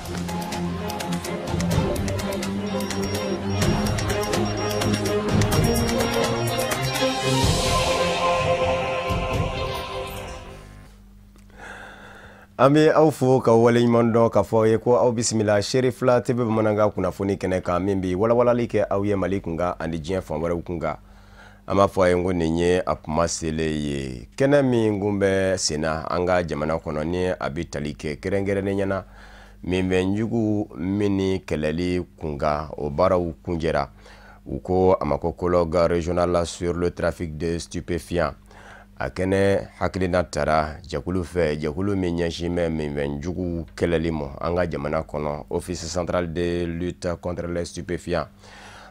Ami aw fo ka waleɲuman dɔn ka fɔ ye ko aw bisimila Seri Fila TV bamanankan kunnafoni kɛnɛ kan min bi walawalali kɛ aw ye Mali kunkan ani diɲɛ fan wɛrɛw kunkan. An b'a fɔ a ye ko nin ye a kuma selen ye kɛnɛ min kun bɛ senna an ka jamana kɔnɔ ni a bɛ tali kɛ kɛrɛnkɛrɛnnen ɲɛna minbɛnjugu min ni kɛlɛli kunkan o baaraw kunjɛra u ko a ma ko colloque régional sur le trafic de stupéfiants a kɛnɛ hakilina tara jɛkulu fɛ jɛkulu min ɲɛsin bɛ minbɛnjugu kɛlɛli ma an ka jamana kɔnɔ office central de lutte contre les stupéfiants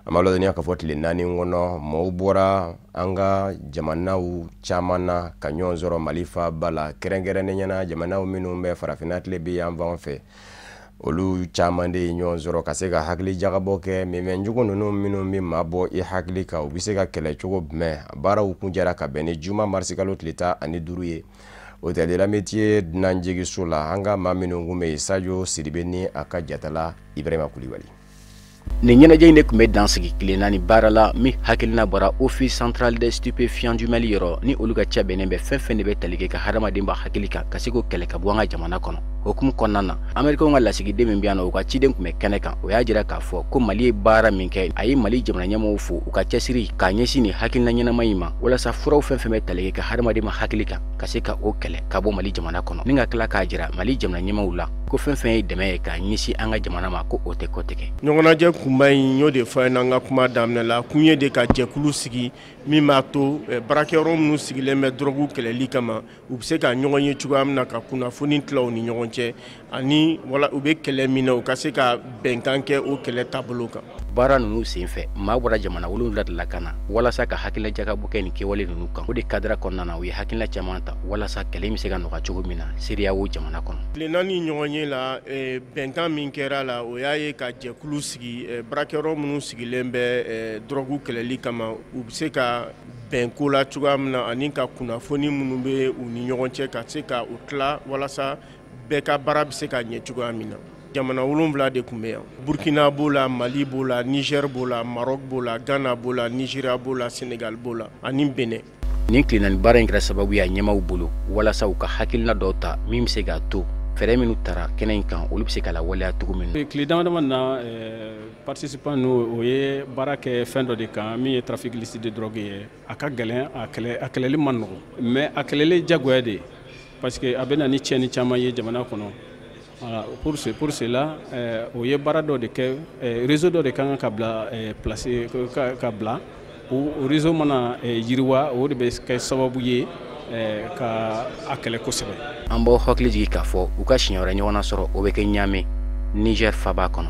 a ma ladɔnniya ka fɔ tile 4 kɔnɔ maaw bɔra an ka jamanaw caman na ka ɲɔgɔn sɔrɔ Mali faaba la kɛrɛnkɛrɛnnen ɲɛna jamanaw minnu bɛ farafinna tile bi yan fan fɛ olu caman de ɲɔgɔn sɔrɔ ka se ka hakili jagabɔ kɛ minbɛnjugu ninnu minnu bɛ maa bɔ i hakili kan u bɛ se ka kɛlɛ cogo jumɛn baaraw kunjɛra ka bɛn ni juma marisi kalo tile 15 ye hôtel de l'Amitié dunanjigiso la an ka maa minnu kun bɛ yen Sadio Sidibe ni a ka jatala Ibrahima Kulibali. Nin ɲɛnajɛ in de tun bɛ dansigi tile 4 baara la min hakilina bɔra office central des stupéfiants du Mali yɔrɔ ni olu ka cɛ bɛnnen bɛ fɛn fɛn de bɛ tali kɛ ka hadamaden ba hakili kan ka se k'o kɛlɛ ka bɔ an ka jamana kɔnɔ. Hokumu kɔnɔna na Américains ka lasigiden min bɛ yan nɔ u ka ciden tun bɛ kɛnɛ kan o y'a jira k'a fɔ ko Mali ye baara min kɛ a ye Mali jamana ɲɛmɔgɔw fo u ka cɛsiri k'a ɲɛsin nin hakilina ɲɛnama in ma walasa furaw fɛn fɛn bɛ tali kɛ ka hadamaden ma hakili kan ka se ka o kɛlɛ ka bɔ Mali jamana kɔnɔ ni ka tila k'a jira Mali jamana ɲɛmɔgɔw la ko fɛn fɛn ye dɛmɛ ye k'a ɲɛsin an ka jamana ma ko o tɛ kɔtigɛ. Ɲɔgɔnnajɛ kunba in y'o de fɔ an ka kuma daminɛ la kun ye de ka jɛkulu sigi min b'a to baarakɛyɔrɔ minnu sigilen bɛ drogue kɛlɛli kama u bɛ se ka ɲɔgɔn ye cogoya min na ka kunnafoni tila u ni ɲɔgɔn cɛ ani wala u bɛ kɛlɛ min na u ka se ka bɛnkan kɛ o kɛlɛ taabolo kan. Baara ninnu senfɛ maa bɔra jamana 7 de la ka na walasa ka hakilila jagabɔ kɛ nin kɛwale ninnu kan o de kadira kɔnɔna na u ye hakilila caman ta walasa kɛlɛ bɛ se ka nɔgɔya cogo min na seereya o jamana kɔnɔ. Tile 4 ɲɔgɔn ye la bɛnkan min kɛra la o y'a ye ka jɛkulu sigi baarakɛyɔrɔ minnu sigilen bɛ drogue kɛlɛli kama u bɛ se ka bɛnko la cogoya min na ani ka kunnafoni minnu bɛ u ni ɲɔgɔn cɛ ka se ka u tila walasa bɛɛ ka baara bɛ se ka ɲɛ cogoya min na. Jamana 7 de tun bɛ yan Burkina b'o la Mali b'o la Niger b'o la Maroc b'o la Ghana b'o la Nigeria b'o la Senegal b'o la ani Benin. Nin tile 4 baara in kɛra sababu ye a ɲɛmaaw bolo walasa u ka hakilina dɔw ta min bɛ se k'a to fɛɛrɛ minnu tara kɛnɛ in kan olu bɛ se ka lawaleya cogo min na. Tile dama na participants n'o o ye baara kɛ fɛn dɔ de kan min ye trafic illicite de drogue ye a ka gɛlɛn a kɛlɛli man nɔgɔn mais a kɛlɛli jagoya de parce que a bɛ na ni tiɲɛni caman ye jamana kɔnɔ. Pour cela o ye baara dɔ de kɛ réseau dɔ de kan ka bila placer ka bila o réseau mana yiriwa o de bɛ kɛ sababu ye ka a kɛlɛ kosɛbɛ. An b'aw hakili jigin k'a fɔ u ka siɲɛ wɛrɛ ɲɔgɔnna sɔrɔ o bɛ kɛ Niamey Niger faaba kɔnɔ.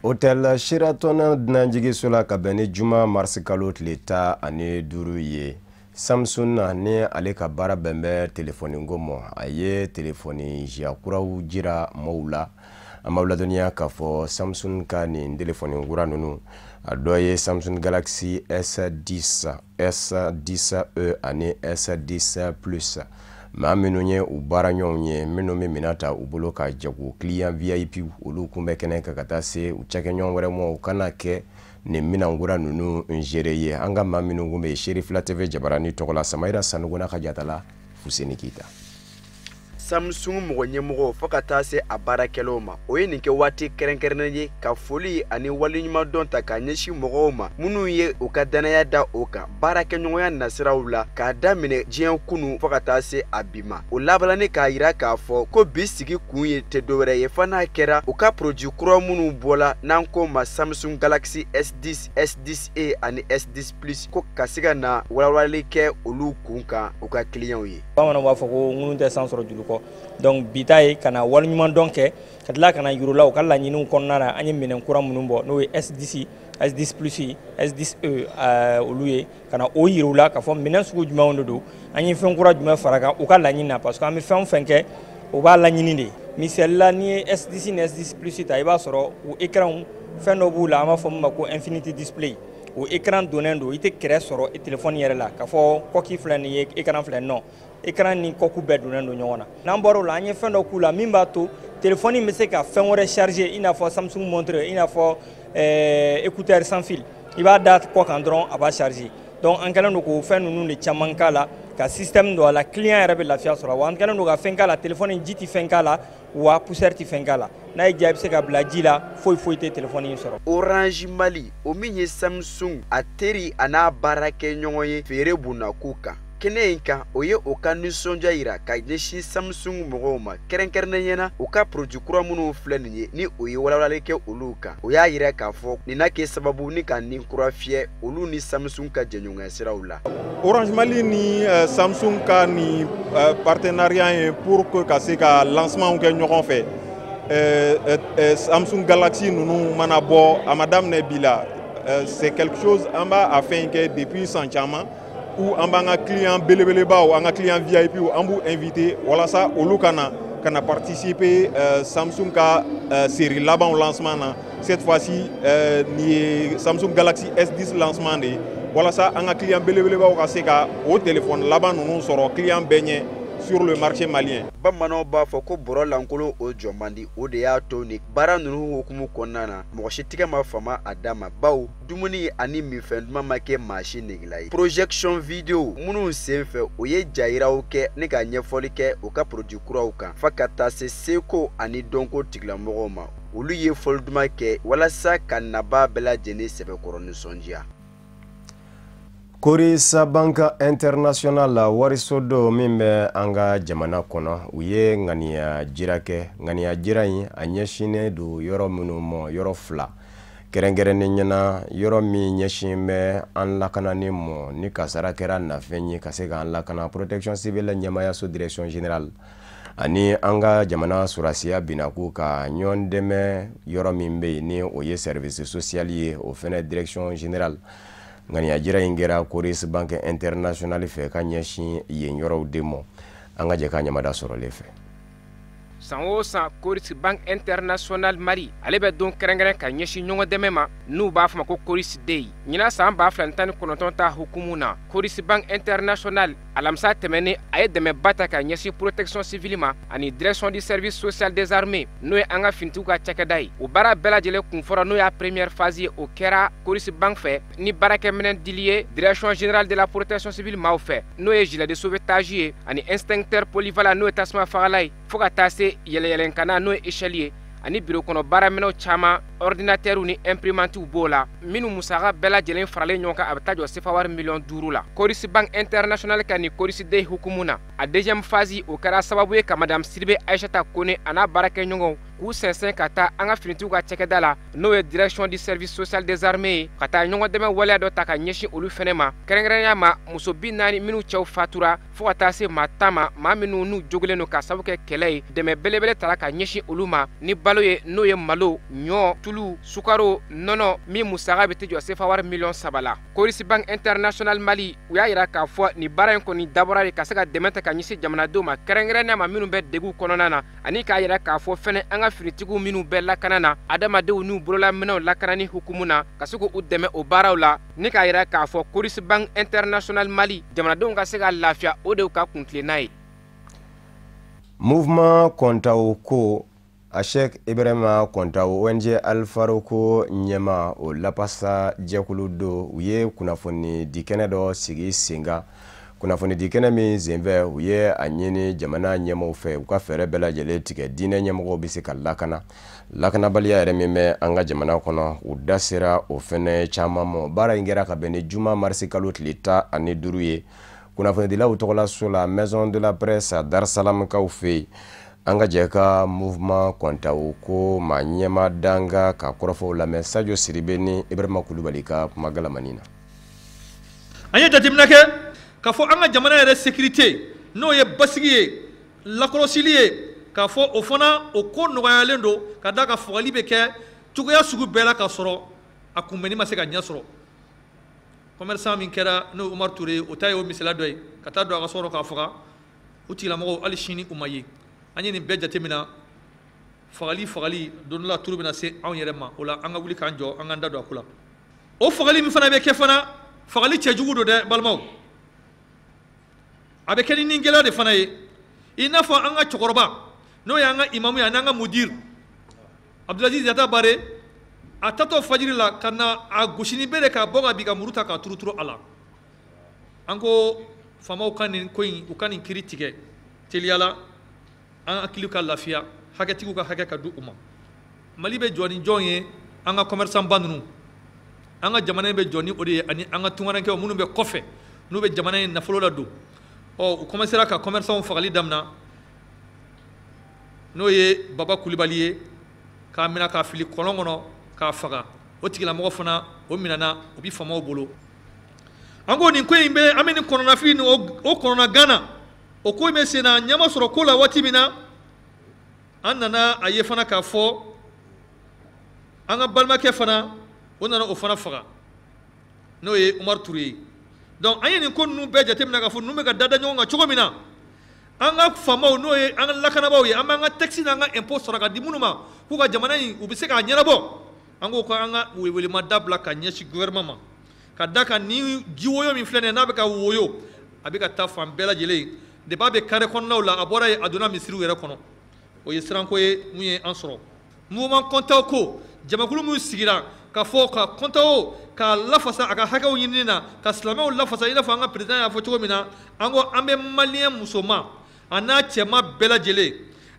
Hôtel Sheraton dunanjigiso la ka bɛn ni juma marisi kalo tile 15 ye Samsung ni ale ka baara bɛn bɛ telefoni ko ma a ye telefoni kuraw jira maaw la an b'aw ladɔnniya k'a fɔ Samsung ka nin telefoni kura ninnu a dɔ ye Samsung Galaxy S10 S10e ani S10 Plus maa minnu ye u baara ɲɔgɔnw ye minnu bɛ minɛ ta u bolo ka jago client VIP olu kun bɛ kɛnɛ kan ka taa se u cakɛɲɔgɔn wɛrɛ ma u kana kɛ nin minɛnkura ninnu géré ye an ka maa minnu kun bɛ Seri Fila TV jabarani tɔgɔ la Samayira Sanuguna ka jatala Fuseni Kita. Samsung mɔgɔ ɲɛmɔgɔ fo ka taa se a baarakɛlaw ma o ye nin kɛ waati kɛrɛnkɛrɛnnen ye ka foli ani waleɲuman dɔn ta ka ɲɛsin mɔgɔw ma minnu ye u ka danaya da o kan baarakɛɲɔgɔnya nasiraw la k'a daminɛ diɲɛ kunu fo ka taa se a bi ma o labalani k'a yira k'a fɔ ko bi sigi kun ye tɛ dɔwɛrɛ ye fo n'a kɛra u ka produit kura minnu bɔla n'an ko ma Samsung Galaxy S10 S10e ani S10 Plus ko ka se ka na walawalali kɛ olu kun kan u ka clients ye. Bamananw b'a fɔ ko ŋunu tɛ san sɔrɔ juru kɔ donc bita ye kana waliɲuman dɔn kɛ ka tila kana yurula u ka laɲiniw kɔnɔna na an ye minɛn kura minnu bɔ n'o ye S10 S10 Plus S10e olu ye kana o yirula ka fɔ minɛn sugu jumɛnw de don an ye fɛn kura jumɛn fara kan u ka laɲini na parce que an bɛ fɛn o fɛn kɛ o b'a laɲini de misali la ni ye S10 ni S10 Plus ta i b'a sɔrɔ u écran fɛn dɔ b'u la an b'a fɔ min ma ko Infinity Display o écran donnen don i tɛ kɛrɛ sɔrɔ i téléphone yɛrɛ la ka fɔ kɔki filɛ nin ye écran filɛ non écran ni kɔku bɛɛ donnen don ɲɔgɔn na n'an bɔra o la an ye fɛn dɔ k'u la min b'a to téléphone bɛ se ka fɛn wɛrɛ charger i n'a fɔ Samsung montre i n'a fɔ écouteur sans fil i b'a da kɔ kan dɔrɔn a b'a charger donc an kɛlen don k'o fɛn ninnu de caman k'a la ka système don a la client yɛrɛ bɛ lafiya sɔrɔ wa an kɛlen don ka fɛn k'a la téléphone ji tɛ fɛn k'a la wa poussière tɛ fɛn k'a la n'a ye diya i bɛ se ka bila ji la foyi tɛ téléphone in sɔrɔ. Orange Mali o min ye Samsung a teri a n'a baarakɛɲɔgɔn ye feere bunako kan kɛnɛ in kan o ye o ka nisɔndiya yira ka ɲɛsin Samsung mɔgɔw ma kɛrɛnkɛrɛnnenya na u ka produit kura minnu filɛ nin ye ni o ye walawalali kɛ olu kan o y'a yira k'a fɔ nin na kɛ sababu ni ka nin kura fiyɛ olu ni Samsung ka jɛɲɔgɔnya siraw la. Orange Mali ni Samsung ka ni partenariat ye pour que ka se ka lancement kɛ ɲɔgɔn fɛ Samsung Galaxy ninnu mana bɔ a ma daminɛ bi la c'est quelque chose an b'a a fɛn kɛ depuis san caman ou an b'an ka client belebelebaw an ka client VIP an b'u invité walasa olu kana participer Samsung ka série laban lancement na cette fois-ci ni ye Samsung Galaxy S10 lancement de walasa an ka client belebelebaw ka se ka o téléphone laban ninnu sɔrɔ client bɛɛ ɲɛ sur le marché malien. Bamananw b'a fɔ ko bɔrɔ lankolon o jɔ man di o de y'a to ni baara ninnu hukumu kɔnɔna na mɔgɔ si tigɛ ma fama a da ma bawo dumuni ani minfɛn duman ma kɛ maa si negela ye. Projection video minnu sen fɛ o ye jayiraw kɛ ni ka ɲɛfɔli kɛ o ka produit kuraw kan fa ka taa se seko ani dɔnko tigilamɔgɔw ma olu ye fɔli duman kɛ walasa ka naba bɛɛ lajɛlen sɛbɛkɔrɔ nisɔndiya. Korisa Banka International la wariso dɔ min bɛ an ka jamana kɔnɔ u ye ŋaniya jira kɛ ŋaniya jira in a ɲɛsinnen don yɔrɔ minnu ma yɔrɔ fila kɛrɛnkɛrɛnnen ɲɛna yɔrɔ min ɲɛsin bɛ an lakanani mɔ ni kasara kɛra nafɛn ye ka se k'an lakana protection civile ɲɛmayaso direction générale ani an ka jamana surasiya binaku ka ɲɔgɔn dɛmɛ yɔrɔ min bɛ yen ni o ye service social ye o fɛnɛ direction générale ŋaniya jira in kɛra Coris Bank International fɛ ka ɲɛsin yen yɔrɔw de mɔ an ka jɛ ka ɲamada sɔrɔlen fɛ. San o san Coris Bank International Mali ale bɛ don kɛrɛnkɛrɛn ka ɲɛsin ɲɔgɔn dɛmɛ ma n'u b'a fɔ ma ko Coris Day ɲina san 2019 ta hukumu na Coris Bank International alamisa tɛmɛnen a ye dɛmɛba ta ka ɲɛsin protection civile ma ani direction du service social des armées n'o ye an ka finitigiw ka cakɛda ye o baara bɛɛ lajɛlen kun fɔra n'o y'a première phase ye o kɛra Coris Bank fɛ ni baarakɛminɛn dili ye direction générale de la protection civile maaw fɛ n'o ye gilet de sauvetage ye ani extincteur polyvalent n'o ye tasuma fagala ye fo ka taa se yɛlɛyɛlɛnkana n'o ye échelle ye ani bureau kɔnɔ baaraminɛw caman ordinateur ni imprimantiw b'o la minnu musaka bɛɛ lajɛlen faralen ɲɔgɔn kan a bɛ taa jɔ sefa wari miliyɔn 5 la Coris Bank International ka ni Coris Day hukumu na a deuxième phase o kɛra sababu ye ka madame Sidibe Aïssata Kone a n'a baarakɛɲɔgɔnw k'u sɛnsɛn ka taa an ka finitigiw ka cɛkɛda la n'o ye direction du service social des armées ye ka taa ɲɔgɔn dɛmɛ waleya dɔ ta ka ɲɛsin olu fɛnɛ ma kɛrɛnkɛrɛnya ma muso 40 minnu cɛw fatura fo ka taa se maa 10 ma maa minnu n'u jogilen don ka sabu kɛ kɛlɛ ye dɛmɛ belebele tara ka ɲɛsin olu ma ni balo ye n'o ye malo ɲɔ tulu sukaro nɔnɔ min musaka bɛ tɛ jɔ sefa wari miliyɔn 3 la Coris Bank International Mali u y'a yira k'a fɔ ni baara in kɔni dabɔra de ka se ka dɛmɛ ta ka ɲɛsin jamanadenw ma kɛrɛnkɛrɛnya ma minnu bɛ deguw kɔnɔna na ani k'a yira k'a fɔ fɛnɛ an ka finitigiw minnu bɛɛ lakana na adamadenw n'u bololaminɛw lakanani hukumu na ka se k'u dɛmɛ o baaraw la ni k'a yira k'a fɔ Coris Bank International Mali jamanadenw ka se ka lafiya o de y'u ka kuntilenna ye. Mouvement Kontaw ko Ashek Ibrahima Kontaw ONG Alfaroko ɲɛma o lapasa jɛkulu do u ye kunnafoni di kɛnɛ dɔ sigi senga kunnafoni di kɛnɛ min senfɛ u ye a ɲini jamana ɲɛmɔgɔw fɛ u ka fɛɛrɛ bɛɛ lajɛlen tigɛ diinɛ ɲɛmɔgɔw bɛ se ka lakanabaliya yɛrɛ min bɛ an ka jamana kɔnɔ u da sera o fɛnɛ caman ma baara in kɛra ka bɛn ni juma marisi kalo tile 15 ye kunnafonidilaw tɔgɔla so la Maison de la Presse Dar es Salaam kaw fɛ an ka jɛ ka Mouvement Kontaw ko maa ɲɛma danga ka kɔrɔfɔw lamɛn Sadio Siribe ni Ibrahima Kulubali ka kuma galamanina. An ye jateminɛ kɛ k'a fɔ an ka jamana yɛrɛ sécurité n'o ye basigi ye lakɔlɔsili ye k'a fɔ o fana o ko nɔgɔyalen don ka da ka fagali bɛ kɛ cogoya sugu bɛɛ la ka sɔrɔ a kunbɛnni ma se ka ɲɛ sɔrɔ commerçant min kɛra n'o Umar Touré o ta ye o misaliya dɔ ye ka taa don a ka so kɔnɔ k'a faga o tigilamɔgɔw hali sini u ma ye an ye nin bɛɛ jateminɛ fagali don dɔ la turu bɛna se anw yɛrɛ ma o la an ka wuli k'an jɔ an k'an da don a ko la o fagali min fana bɛ kɛ fana fagali cɛjugu don dɛ balimaw a bɛ kɛ ni gɛlɛya de fana ye i n'a fɔ an ka cɛkɔrɔba n'o y'an ka imamu ye an'an ka mudir Abdulaziz Yata Bare a tato fajiri la ka na a gosini bere ka bɔ ka bi ka muru ta ka turuturu a la an ko faamaw ka nin ko in u ka nin kiri tigɛ teliyala an hakili ka lafiya hakɛtigiw ka hakɛ ka di u ma Mali bɛ jɔ ni jɔn ye an ka commerçant ba ninnu an ka jamana in bɛ jɔ ni o de ye ani an ka tungarankew minnu bɛ kɔfɛ n'u bɛ jamana in nafolo la don u commencera ka commerçant fagali damina n'o ye Baba Kulibali ye k'a minɛ k'a fili kɔlɔn kɔnɔ k'a faga o tigilamɔgɔ fana o minɛna o bi faamaw bolo an ko nin ko in bɛ an bɛ nin kɔnɔnafili ni o kɔnɔna gana o ko in bɛ sen na ɲɛma sɔrɔ ko la waati min na an nana a ye fana k'a fɔ an ka balimakɛ fana o nana o fana faga n'o ye Umaru Ture ye donc an ye nin ko ninnu bɛɛ jateminɛ k'a fɔ ninnu bɛ ka dada ɲɔgɔn kan cogo min na an ka faamaw n'o ye an ka lakanabaaw ye an b'an ka taxe n'an ka impôt sara ka di minnu ma k'u ka jamana in u bɛ se k'a ɲɛnabɔ an ko an ka welewelema dabila ka ɲɛsin gouvernement ma ka da kan ni jiwoyo min filɛ nin ye n'a bɛ ka woyo a bɛ ka taa fan bɛɛ lajɛlen depuis a bɛ carré kɔnɔnaw la a bɔra yen a donna misiriw yɛrɛ kɔnɔ o ye siranko ye mun ye an sɔrɔ mouvement kɔntaw ko jamakulu min sigira ka fɔ ka kɔntaw ka lafasa a ka hakɛw ɲinini na ka silamɛw lafasa i n'a fɔ an ka président y'a fɔ cogo min na an ko an bɛ maliyɛn musoman a n'a cɛman bɛɛ lajɛlen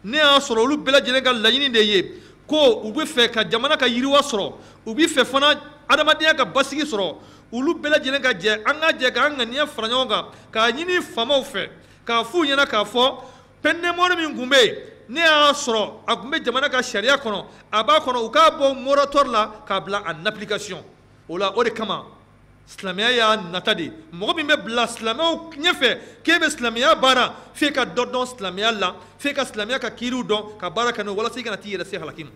ne y'a sɔrɔ olu bɛɛ lajɛlen ka laɲini de ye ko u bɛ fɛ ka jamana ka yiriwa sɔrɔ u bɛ fɛ fana adamadenya ka basigi sɔrɔ olu bɛɛ lajɛlen ka jɛ an ka jɛ k'an ŋaniya fara ɲɔgɔn kan k'a ɲini faamaw fɛ k'a f'u ɲɛna k'a fɔ pɛndɛmɔri min tun bɛ yen ne y'a sɔrɔ a tun bɛ jamana ka sariya kɔnɔ a b'a kɔnɔ u k'a bɔ moratoire la k'a bila en application o la o de kama silamɛya y'a nata de mɔgɔ min bɛ bila silamɛw ɲɛfɛ k'e bɛ silamɛya baara f'e ka dɔ dɔn silamɛya la f'e ka silamɛya ka kiiriw dɔn ka baara kɛ n'o walasa i kana t'i yɛrɛ se halaki ma.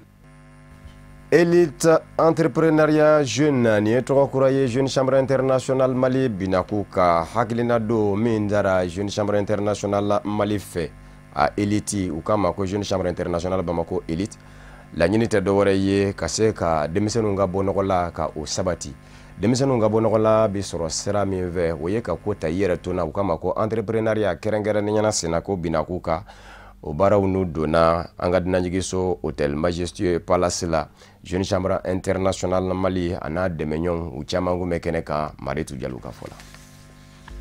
Elite entrepreneuriat jeune ni ye tɔgɔ kura ye Jeune Chambre Internationale Mali binaku ka hakilina do min dara Jeune Chambre Internationale Mali fɛ a Elite u kama ko Jeune Chambre Internationale Bamako Elite laɲini tɛ dɔwɛrɛ ye ka se ka denmisɛnninw ka bɔ nɔgɔ la ka o sabati denmisɛnninw ka bɔ nɔgɔ la bi sɔrɔ sira min fɛ o ye ka ko ta i yɛrɛ to na u kama ko entrepreneuriat kɛrɛnkɛrɛnnenya senna ko binaku ka o baaraw n'u donna an ka dunanjigiso hôtel majestueux palace la Jeune Chambre Internationale Mali a n'a dɛmɛɲɔgɔn u caman kun bɛ kɛnɛ kan Maritu Jalu ka fɔ la.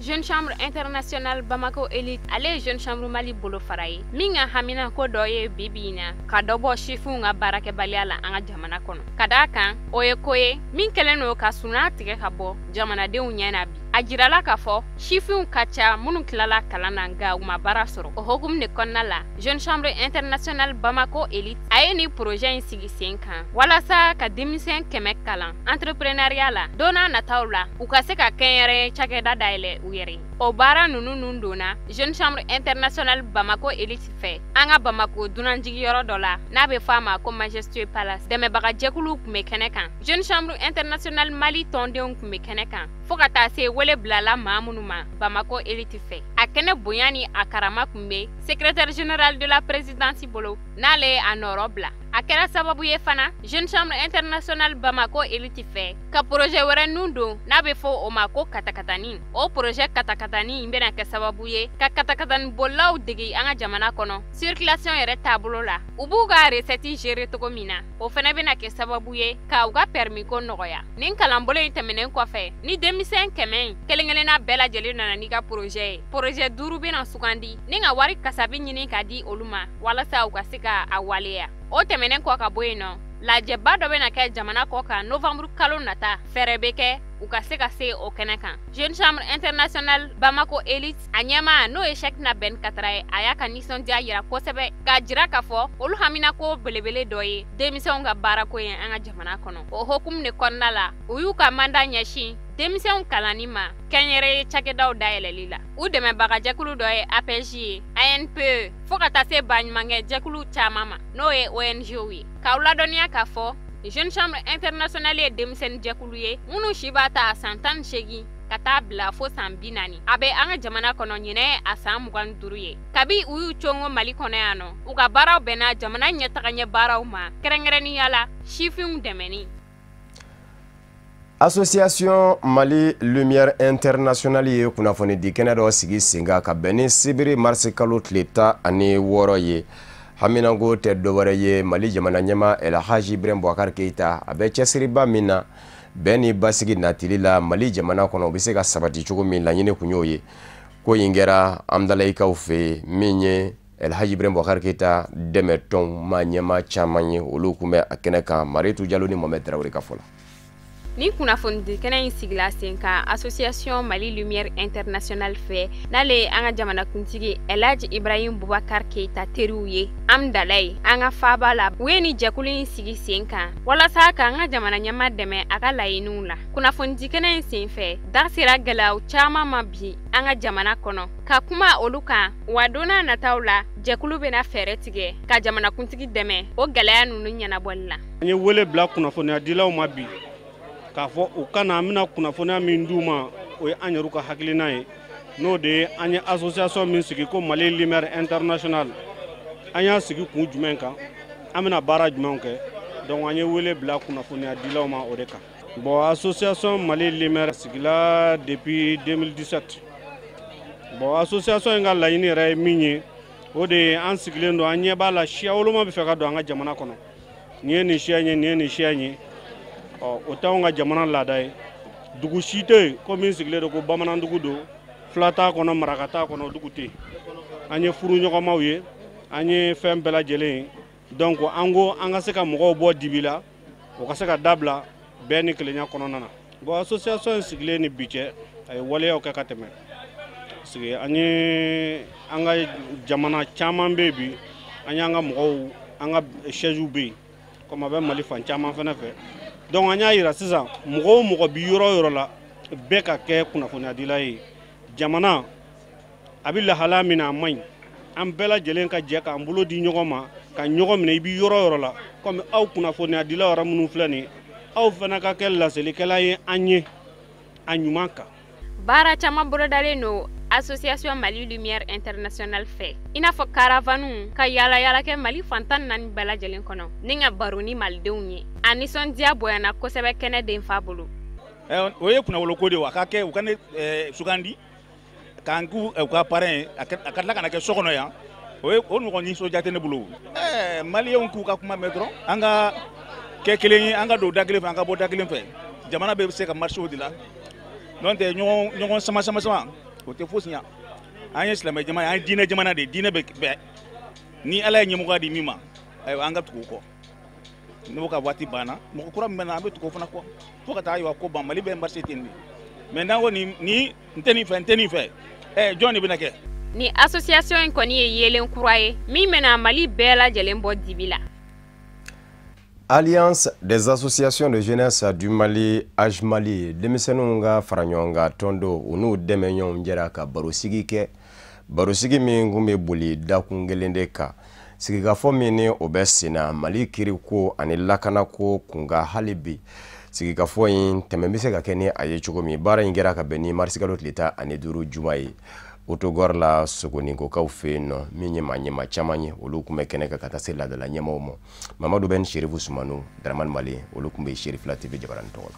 Jeune Chambre Internationale Bamako Elite ale Jeune Chambre Mali bolo fara ye min ka hamina ko dɔ ye bibi in na ka dɔ bɔ sifinw ka baarakɛbaliya la an ka jamana kɔnɔ ka d'a kan o ye ko ye min kɛlen don ka suna tigɛ ka bɔ jamanadenw ɲɛ na bi a jirala k'a fɔ sifinw ka ca minnu tilala kalan na nka u ma baara sɔrɔ o hukumu de kɔnɔna la Jeune Chambre Internationale Bamako Elite a ye ni projet in sigi sen kan walasa ka denmisɛn 100 kalan entrepreneuriat la don n'a nataw la u ka se ka kɛnyɛrɛye cakɛda dayɛlɛ u yɛrɛ o baara ninnu donna Jeune Chambre Internationale Bamako Elite fɛ an ka Bamako dunanjigiyɔrɔ dɔ la n'a bɛ fɔ a ma ko Majestueux Palace dɛmɛbaga jɛkuluw tun bɛ kɛnɛ kan Jeune Chambre Internationale Mali tɔndenw tun bɛ kɛnɛ kan fo ka taa se wele bilala maa minnu ma Bamako Elite fɛ a kɛnɛ bonya ni a karama tun bɛ secrétaire général de la présidence bolo n'ale ye a nɔrɔ bila a kɛra sababu ye fana Jeune Chambre Internationale Bamako Elite fɛ ka projet wɛrɛ nun don n'a bɛ fɔ o ma ko katakatani o projet katakatani in bɛna kɛ sababu ye ka katakatani bolilaw degi an ka jamana kɔnɔ circulation yɛrɛ taabolo la u b'u ka recette gérer cogo min na o fana bɛna kɛ sababu ye ka u ka permis ko nɔgɔya nin kalanbolo in tɛmɛnen kɔfɛ ni denmisɛn 100 kelen-kelenna bɛɛ lajɛlen nana n'i ka projet ye projet 5 bɛna sugandi ni ka wari kasabi ɲini ka di olu ma walasa u ka se ka a waleya o tɛmɛnen kɔ ka bɔ yen nɔ lajɛba dɔ bɛna kɛ jamana kɔ kan novembre kalo nata fɛɛrɛ bɛ kɛ u ka se ka se o kɛnɛ kan Jeune Chambre Internationale Bamako Elite a ɲɛmaa n'o ye Cheikhna Ben Katara ye a y'a ka nisɔndiya yira kosɛbɛ k'a jira k'a fɔ olu haminako belebele dɔ ye denmisɛnw ka baarako ye an ka jamana kɔnɔ o hukumu de kɔnɔna la u y'u ka manda ɲɛsin denmisɛnw kalanni ma kɛnyɛrɛye cakɛdaw dayɛlɛli la u dɛmɛbaga jɛkulu dɔ ye APJ ye ANPE fo ka taa se baɲumankɛ jɛkulu caman ma n'o ye ONG ye k'aw ladɔnniya k'a fɔ Jeune Chambre Internationale ye denmisɛnnin jɛkulu ye minnu si b'a ta san 18 ka taa bila fo san 40 a bɛ an ka jamana kɔnɔ ɲinɛ a san 25 ye kabi u y'u congo Mali kɔnɔ yan nɔ u ka baaraw bɛnna jamana ɲɛtagaɲɛ baaraw ma kɛrɛnkɛrɛnnenya la sifinw dɛmɛni. Association Mali Lumière Internationale ye kunnafoni di kɛnɛ dɔ sigi sen kan ka bɛn ni sibiri marisi kalo tile 16 ye haminango tɛ dɔwɛrɛ ye Mali jamana ɲɛma El Hadji Ibrahim Boubacar Keita a bɛ cɛsiriba min na bɛn ni basigi natili la Mali jamana kɔnɔ o bɛ se ka sabati cogo min laɲini kun y'o ye ko in kɛra Amdalayikaw fɛ min ye El Hadji Ibrahim Boubacar Keita dɛmɛ tɔn ma ɲɛma caman ye olu kun bɛ a kɛnɛ kan Mariétou Diallo ni Mohamed Traoré ka fɔ la. Ni kunnafoni kɛnɛ in sigila sen kan Association Mali Lumière Internationale fɛ n'ale an ka jamanakuntigi El Hadji Ibrahim Boubacar Keita teriw ye Amdalaye an ka faaba la u ye ni jɛkulu in sigi sen kan walasa ka an ka jamana ɲɛma dɛmɛ a ka laɲiniw la. Kunnafoni kɛnɛ in sen fɛ da sera gɛlɛyaw caman ma bi an ka jamana kɔnɔ ka kuma olu kan wa donna nataw la jɛkulu bɛna fɛɛrɛ tigɛ ka jamanakuntigi dɛmɛ o gɛlɛya ninnu ɲɛnabɔli la. An ye wele bila kunnafoniya dilaw ma bi k'a fɔ u kana an bɛna kunnafoniya min d'u ma o ye an yɛrɛw ka hakilina ye n'o de ye an ye association min sigi ko Mali Lumière Internationale an y'a sigi kun jumɛn kan an bɛna baara jumɛnw kɛ donc an ye wele bila kunnafoniya dilaw ma o de kan. Bon association Mali Lumière sigila depuis 2017 bon association in ka laɲini yɛrɛ ye min ye o de ye an sigilen don an ɲɛ b'a la siya woloma bɛ fɛ ka don an ka jamana kɔnɔ nin ye nin siya ye nin ye nin siya ye o t'anw ka jamana laada ye dugu si tɛ yen ko min sigilen don ko bamanan dugu don fila t'a kɔnɔ maraka t'a kɔnɔ dugu tɛ yen an ye furu ɲɔgɔnmaw ye an ye fɛn bɛɛ lajɛlen ye donc an ko an ka se ka mɔgɔw bɔ dibi la o ka se ka dabila bɛɛ ni kelenya kɔnɔna na. Bon association in sigilen ni bi cɛ a ye waleyaw kɛ ka tɛmɛ sigi an ye an ka jamana caman bɛ bi an y'an ka mɔgɔw an ka sièges bɛ yen comme a bɛ Mali fan caman fana fɛ donc an y'a yira sisan mɔgɔ o mɔgɔ bi yɔrɔ o yɔrɔ la bɛɛ ka kɛ kunnafoniya dila ye jamana a bɛ lahala min na a man ɲi an bɛɛ lajɛlen ka jɛ k'an bolo di ɲɔgɔn ma ka ɲɔgɔn minɛ i bɛ yɔrɔ o yɔrɔ la comme aw kunnafoniya dilaw yɛrɛ minnu filɛ nin ye aw fana ka kɛ laselikɛla ye an ye a ɲuman kan. Baara caman bolodalen no Association Mali Lumière Internationale fɛ i n'a fɔ caravane ka yala kɛ Mali fantan naani bɛɛ lajɛlen kɔnɔ ni ka baro ni malidenw ye a nisɔndiya bonyana kosɛbɛ kɛnɛ den fa bolo. O ye kunnawolo ko de wa ka kɛ u ka ne sugandi k'an k'u ka parrain a ka tila ka na kɛ so kɔnɔ yan o ɲɔgɔn nisɔndiya tɛ ne bolo maliyɛnw k'u ka kuma mɛn dɔrɔn an ka kɛ kelen ye an ka don da kelen fɛ an ka bɔ da kelen fɛ jamana bɛ se ka marché o de la n'o tɛ ɲɔgɔn sama o tɛ fosi ɲɛ an ye silamɛ jamana an ye diinɛ jamana de diinɛ bɛ ni ala ye ɲɛmɔgɔya di min ma ayiwa an ka tugu kɔ n'o ka waati banna mɔgɔ kura min bɛ na an bɛ tugu fana kɔ fo ka taa ayiwa ko ban Mali bɛ marché ten de mais n'an ko ni n tɛ nin fɛ jɔn de bɛna kɛ. Ni association in kɔni ye yelen kura ye min bɛna Mali bɛɛ lajɛlen bɔ dibi la. Alliance des associations de jeunesse du Mali, AJMali, denmisɛnninw ka fara ɲɔgɔn kan tɔn dɔ u n'u dɛmɛɲɔgɔnw jɛra ka barosigi kɛ barosigi min kun bɛ boli dakun kelen de kan sigikafɔ min ni o bɛ sen na Mali kiriko ani lakanako kun ka hali bi sigikafɔ in tɛmɛ bɛ se ka kɛ ni a ye cogo min baara in kɛra ka bɛn ni mars kalo tile 15 juma ye Otogor la Sogoninkokaw fɛ yen nɔ min ye maa caman ye olu kun bɛ kɛnɛ kan ka taa se laadala ɲɛmaaw ma Mamadu Ben Sherifu Sumano Dramane Mali olu kun bɛ Sherif la TV Jabaranin tɔgɔ la.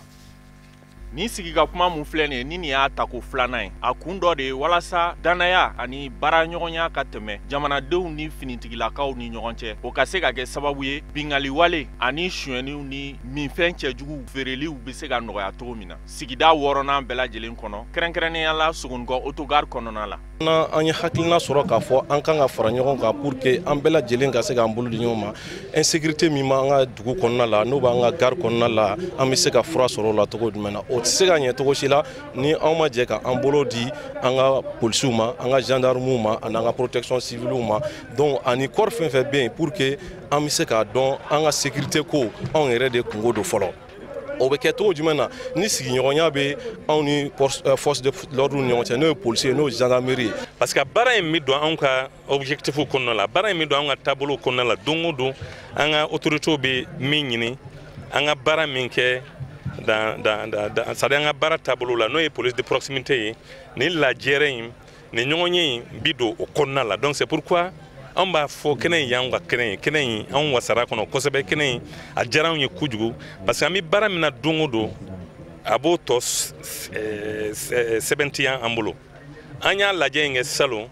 Ni sigika kuma mun filɛ nin ye ni nin y'a tako filanan ye a kun dɔ de ye walasa danaya ani baara ɲɔgɔnya ka tɛmɛ jamanadenw ni finitigilakaw ni ɲɔgɔn cɛ o ka se ka kɛ sababu ye bingali wale ani suɲɛniw ni minfɛn cɛjugu feereliw bɛ se ka nɔgɔya cogo min na sigida 6nan bɛɛ lajɛlen kɔnɔ kɛrɛnkɛrɛnnenya la Sogonikɔ Otogare kɔnɔna la. An ye hakilina sɔrɔ k'a fɔ an kan ka fara ɲɔgɔn kan pour que an bɛɛ lajɛlen ka se k'an bolo di ɲɔgɔn ma insécurité min b'an ka dugu kɔnɔna la n'o b'an ka gare kɔnɔna la an bɛ se ka fura sɔrɔ o la cogo jumɛn na o tɛ se ka ɲɛ cogo si la ni anw ma jɛ k'an bolo di an ka polisiw ma an ka gendarmew ma ani an ka protection civile ma donc ani corps fɛn fɛn bɛ yen pour que an bɛ se k'a dɔn an ka sécurité ko anw yɛrɛ de kungo do fɔlɔ. O bɛ kɛ cogo jumɛn na ni sigiɲɔgɔnya bɛ anw ni force de l'ordre ni ɲɔgɔn cɛ n'o ye policier n'o ye gendarmerie ye parce que baara in bɛ don anw ka objectif kɔnɔna la baara in bɛ don anw ka taabolo kɔnɔna la don o don an ka autorités bɛ min ɲini an ka baara min kɛ c'est-à-dire an ka baara taabolo la n'o ye police de proximité ye ni lajɛrɛ in ni ɲɔgɔnye in bɛ don o kɔnɔna la donc c'est pourquoi an b'a fɔ kɛnɛ in y'anw ka kɛnɛ ye kɛnɛ in anw wasara kɔnɔ kosɛbɛ kɛnɛ in a diyara anw ye kojugu parce que an bɛ baara min na don o don a b'o tɔ sɛbɛntiya an bolo an y'a lajɛ in kɛ salon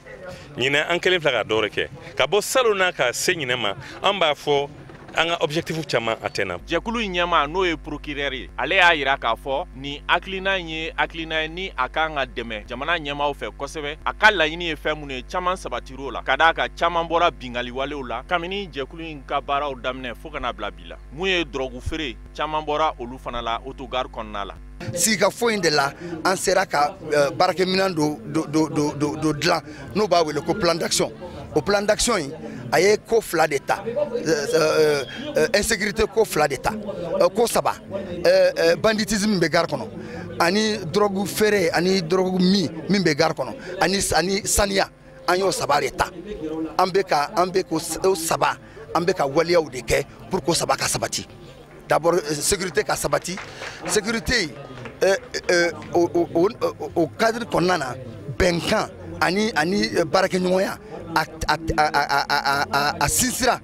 ɲinɛ an kelen filɛ ka dɔ wɛrɛ kɛ ka bɔ salon na ka se ɲinɛ ma an b'a fɔ an ka objectif caman atteindre. Jɛkulu ɲɛma n'o ye procureur ye ale y'a yira k'a fɔ ni hakilina ye hakilina ye ni a kan ka dɛmɛ jamana ɲɛmaw fɛ kosɛbɛ a ka laɲini ye fɛn minnu ye caman sabatir'o la ka d'a kan caman bɔra bingaliwalew la kabini jɛkulu in ka baaraw daminɛ fo kana bila bi la mun ye drogue feere caman bɔra olu fana la autogare kɔnɔna la. Sigikafo in de la an sera ka baarakɛminɛn do dilan n'o b'a wele ko plan d'action. O plan d'action in a ye ko fila de ta insécurité ko fila de ta ko saba banditisme bɛ gare kɔnɔ ani drogue feere ani drogue min bɛ gare kɔnɔ ani saniya an y'o saba de ta an bɛ ko saba an bɛ ka waleyaw de kɛ pour ko saba ka sabati. D'abord sécurité ka sabati sécurité au cadre kɔnɔna na bɛnkan ani baarakɛɲɔgɔnya a sinsira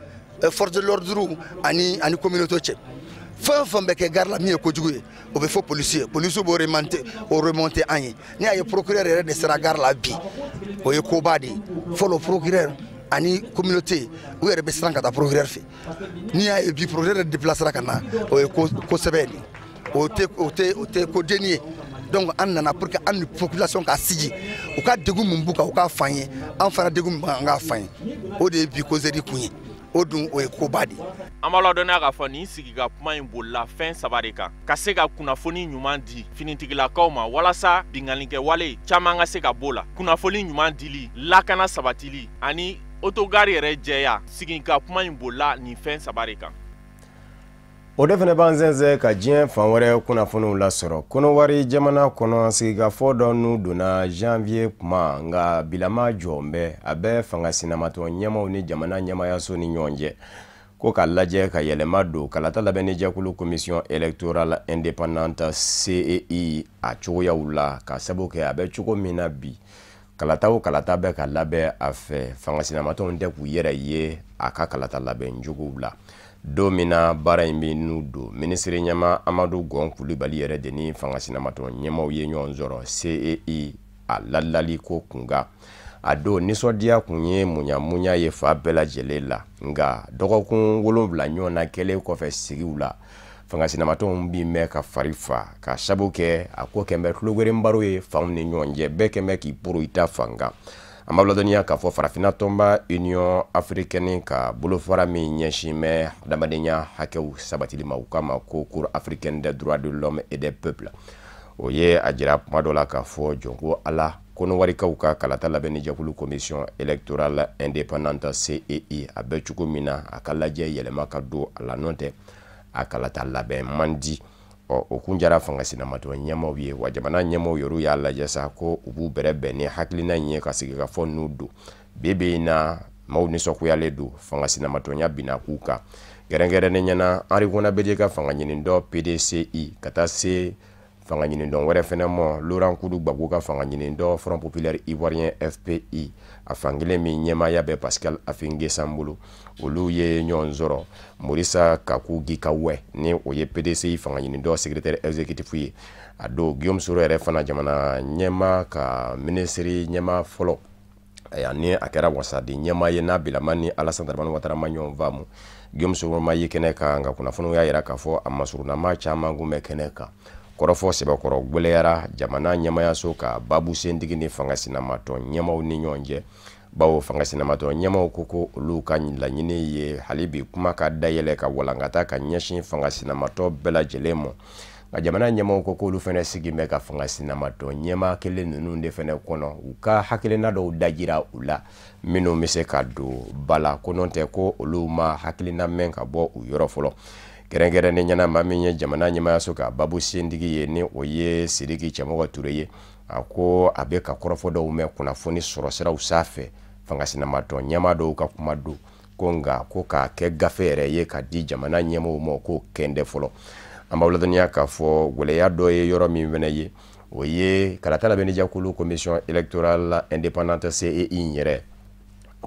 force de l'ordre ani communauté cɛ fɛn fɛn bɛ kɛ gare la min ye kojugu ye o bɛ fɔ policier b'o remonter an ye ni a ye procureur yɛrɛ de sera gare la bi o ye koba de ye fɔlɔ procureur ani communauté u yɛrɛ bɛ siran ka taa procureur fɛ ni y'a ye bi procureur yɛrɛ déplacera ka na o ye ko sɛbɛn de o tɛ ko denni ye. Donc an nana pour que an ni population ka sigi u ka degun mun b'u kan u k'a f'an ye an fana degun min b'an k'a f'an ye o de ye bi causerie kun ye o dun o ye koba de ye. An b'a ladɔnniya k'a fɔ nin sigi ka kuma in bolila fɛn saba de kan ka se ka kunnafoni ɲuman di finitigilakaw ma walasa binganikɛwale caman ka se ka b'o la kunnafoni ɲuman dili lakana sabatili ani autogare yɛrɛ jɛya sigi ka kuma in bolila nin fɛn saba de kan. O de fana b'an sɛnsɛn ka diɲɛ fan wɛrɛ kunnafoniw lasɔrɔ kɔnɔwari jamana kɔnɔ sigikafɔ dɔ n'u donna janvier kuma nka bilama jɔn bɛ a bɛ fangasinamatɔ ɲɛmaw ni jamana ɲɛmayaso ni ɲɔgɔn cɛ ko ka lajɛ ka yɛlɛma don kalata labɛnni jɛkulu commission électorale indépendante CEI a cogoyaw la ka sabu kɛ a bɛ cogo min na bi kalata o kalata bɛ ka labɛn a fɛ fangasinamatɔw tɛ k'u yɛrɛ ye a ka kalata labɛn jogow la. Don min na baara in bɛ n'u don minisiri ɲɛma Amadu Gɔn Kulibali yɛrɛ de ni fangasinamatɔ ɲɛmaw ye ɲɔgɔn sɔrɔ CEI a lalali ko kunga a don nisɔndiya kun ye munyamunya ye fa bɛɛ lajɛlen la nka dɔgɔkun 7 ɲɔgɔn na kɛlen kɔfɛ sigiw la fangasinamatɔw bi mɛn ka fari fa ka sabu kɛ a ko kɛmɛ tulogerenbaro ye fanw ni ɲɔgɔn cɛ bɛɛ kɛmɛ k'i poro i ta fanga. An b'a ladɔnniya k'a fɔ farafinna tɔnba Union africaine ka bolofara min ɲɛsin bɛ adamadenya hakɛw sabatili ma u k'a ma ko Cour africaine des droits de l'homme et des peuples o ye a jira kuma dɔ la k'a fɔ jɔnko ala kɔnɔwarikaw ka kalata labɛnni jɛkulu commission électorale indépendante CEI a bɛ cogo min na a ka lajɛ yɛlɛma ka don a la nɔ tɛ a kalata labɛn man di. O kun jara fangasinamatɔ ɲɛmaw ye wa jamana ɲɛmaw yɛrɛ y'a lajɛ sa ko u b'u bɛrɛ bɛn ni hakilina in ye ka sigikafɔ n'u don bebe in na maaw nisɔnkuyalen don fangasinamatɔnya bina k'u kan gɛrɛngɛrɛnnen ɲɛna Henri Konabe ka fanga ɲinindɔ PDCI ka taa se fanga ɲinindɔ wɛrɛ fɛnɛ mɔ Laurent Kudu Gbagbo ka fanga ɲinindɔ Front Populaire Ivoirien FPI a fankelen min ɲɛmaya bɛ Pascal Affinguessan bolo olu ye ɲɔgɔn sɔrɔ Morisa Kaku Gikawɛ ni o ye PDCI fanga ɲinindɔ secrétaire exécutif ye a don Guillaume Soro yɛrɛ fana jamana ɲɛma ka ministre ɲɛma fɔlɔ ani a kɛra wasadi ɲɛma ye n'a bilama ni Alassane Dramane Ouattara ma ɲɔgɔn faamu Guillaume Soro ma ye kɛnɛ kan nka kunnafoniw y'a yira k'a fɔ a masurunama caman kun bɛ kɛnɛ kan kɔrɔfɔ sɛbɛkɔrɔ gwɛlɛyara jamana ɲɛmayaso ka babu sentigi ni fangasinamatɔ ɲɛmaw ni ɲɔgɔn cɛ bawo fangasinamatɔ ɲɛmaw ko olu ka laɲini ye hali bi kuma ka dayɛlɛ ka walankata ka ɲɛsin fangasinamatɔ bɛɛ lajɛlen ma nka jamana ɲɛmaw ko olu fɛnɛ sigi bɛ ka fangasinamatɔ ɲɛma kelen ninnu de fɛnɛ kɔnɔ u ka hakilina dɔw dajira u la minnu bɛ se ka don bala ko n'o tɛ ko olu ma hakilina mɛn ka bɔ u yɔrɔ fɔlɔ kɛrɛnkɛrɛnnen ɲɛna maa min ye jamana ɲɛmayaso ka babu sentigi ye ni o ye Sidiki Cɛmɔgɔ Ture ye a ko a bɛ ka kɔrɔfɔ dɔw mɛn kunnafoni sɔrɔ siraw sanfɛ fangasinamatɔ ɲɛma dɔw ka kuma don ko nka ko k'a kɛ gafe yɛrɛ ye ka di jamana ɲɛmɔgɔw ma k'o kɛn tɛ fɔlɔ an b'aw ladɔnniya k'a fɔ gwɛlɛya dɔ ye yɔrɔ min fɛnɛ ye o ye kalata labɛnni jɛkulu commission électorale indépendante CEI yɛrɛ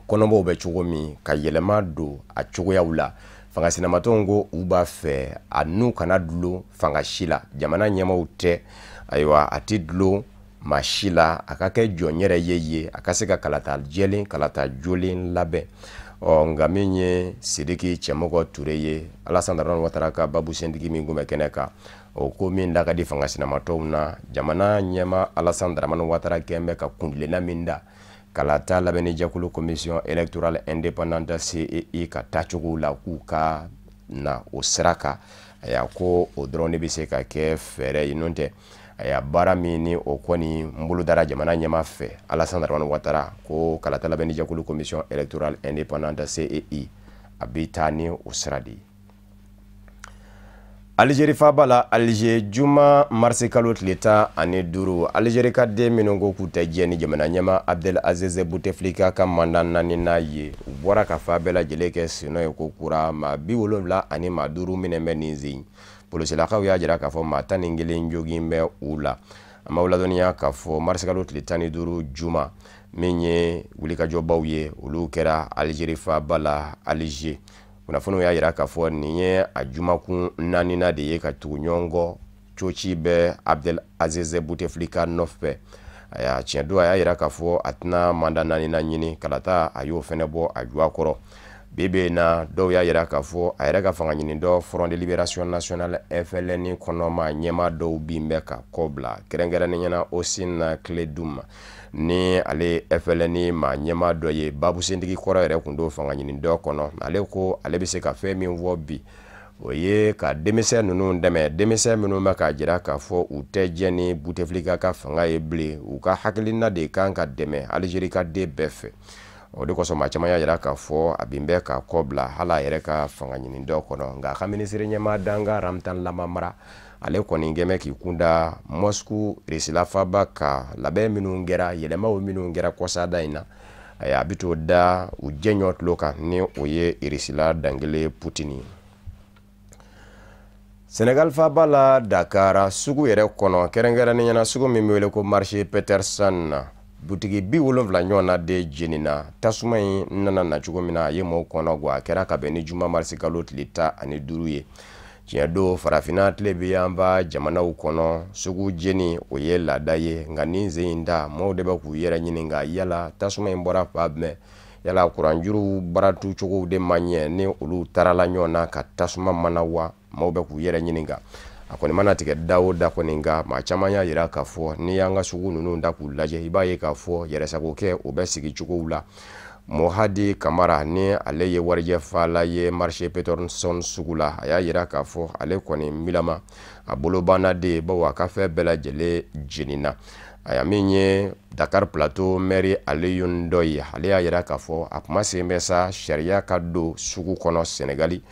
kɔnɔbɔw bɛ cogo min ka yɛlɛma don a cogoyaw la fangasinamatɔw ko u b'a fɛ a n'u kana dulon fanga si la jamana ɲɛmaw tɛ ayiwa a ti dulon mashila akake jonyere yeye akaseka kalata jelen kalata jolen labe o ngamenye Sidiki Chemogo Tureye Alassane Dramane Ouattara ka Babou Sendiki mingume keneka o ko min daga di fanga sinamato na jamana nyema Alassane Dramane Ouattara kembe ka kundilena minda kalata labeni jakulu commission électorale indépendante CEI ka tachugu la kuka na osraka ya ko o drone bi se ka ke fere inonte ya bara mini o koni mbulu dara jamana nyema fe Alassane Dramane Ouattara ko kalata labeni jakulu commission électorale indépendante CEI abitani osradi Algérie fabala Alger juma marsi kalot leta ani duru Algérie ka de minongo kuta jeni jamana nyama Abdel Aziz Bouteflika ka mandana ni naye bora ka fabela jeleke sino ko kura ma biwolonla ani maduru minembe nizi polisi la kaw ya jira ka fo mata ningile njogi mbe ula ama ula donia ka fo marsi kalot leta ni duru juma menye wulika jobawye ulu kera Algérie fabala Alger unafuno ya yira kafo niye ajuma ku nanina de ye ka tunyongo chochi be Abdel Aziz Bouteflika nofpe aya chiendo ya yira kafo atna manda nanina nyini kalata ayo fenebo ajwa koro bebe na do ya yira kafo ayira ka fanga nyini do Front de Libération Nationale FLN konoma nyema do bimbe ka kobla kerengera nyana osina Clédoum ni ale FLN ma nyema do ye Babou Sendiki koro ere kundo fanga nyini do kono ale ko ale bise ka femi wobi oye ka demise nunu ndeme demise minu maka jira ka fo utejeni Bouteflika ka fanga eble uka hakilina de kanka deme Algérie ka de befe o de koso machama ya jira ka fo abimbe ka kobla hala ere ka fanga nyini do kono nga ka ministre nyema danga Ramtan Lamamara ale koni ngeme ki kunda Moscou risila faba ka labe minungera yelema o minungera kosa daina aya bito da ujenyot loka ni oye irisila dangele Putini Senegal fabala Dakar sugu yere kono kerengera ni nyana sugu mimwele ko marché Peterson butigi bi wolonvla nyona de jenina tasumai nana na chugomina yemo kono gwa kera kabeni juma marsi kalot lita ani duruye Tiado farafina tlebiyamba jamana ukono sugu jeni oye ladaye ngani zeinda modeba ku yera nyininga yala tasuma imbora pabme yala kuranjuru baratu chogo de manye ne ulu tarala nyona ka tasuma manawa mobe ku yera nyininga akoni mana tike Dawuda koninga machamanya yira kafo ni yanga sugu nunu ndaku laje ibaye kafo yere sakoke obesigi chogo ula Mohadi Kamara ni ale ye warje fala ye marché Peterson sugula aya yira kafo ale koni milama abolo bana de bawa kafe bela jele jenina aya minye Dakar Plateau Mary Alioune Ndoye ale yira kafo akuma semesa sharia kado sugu kono Senegali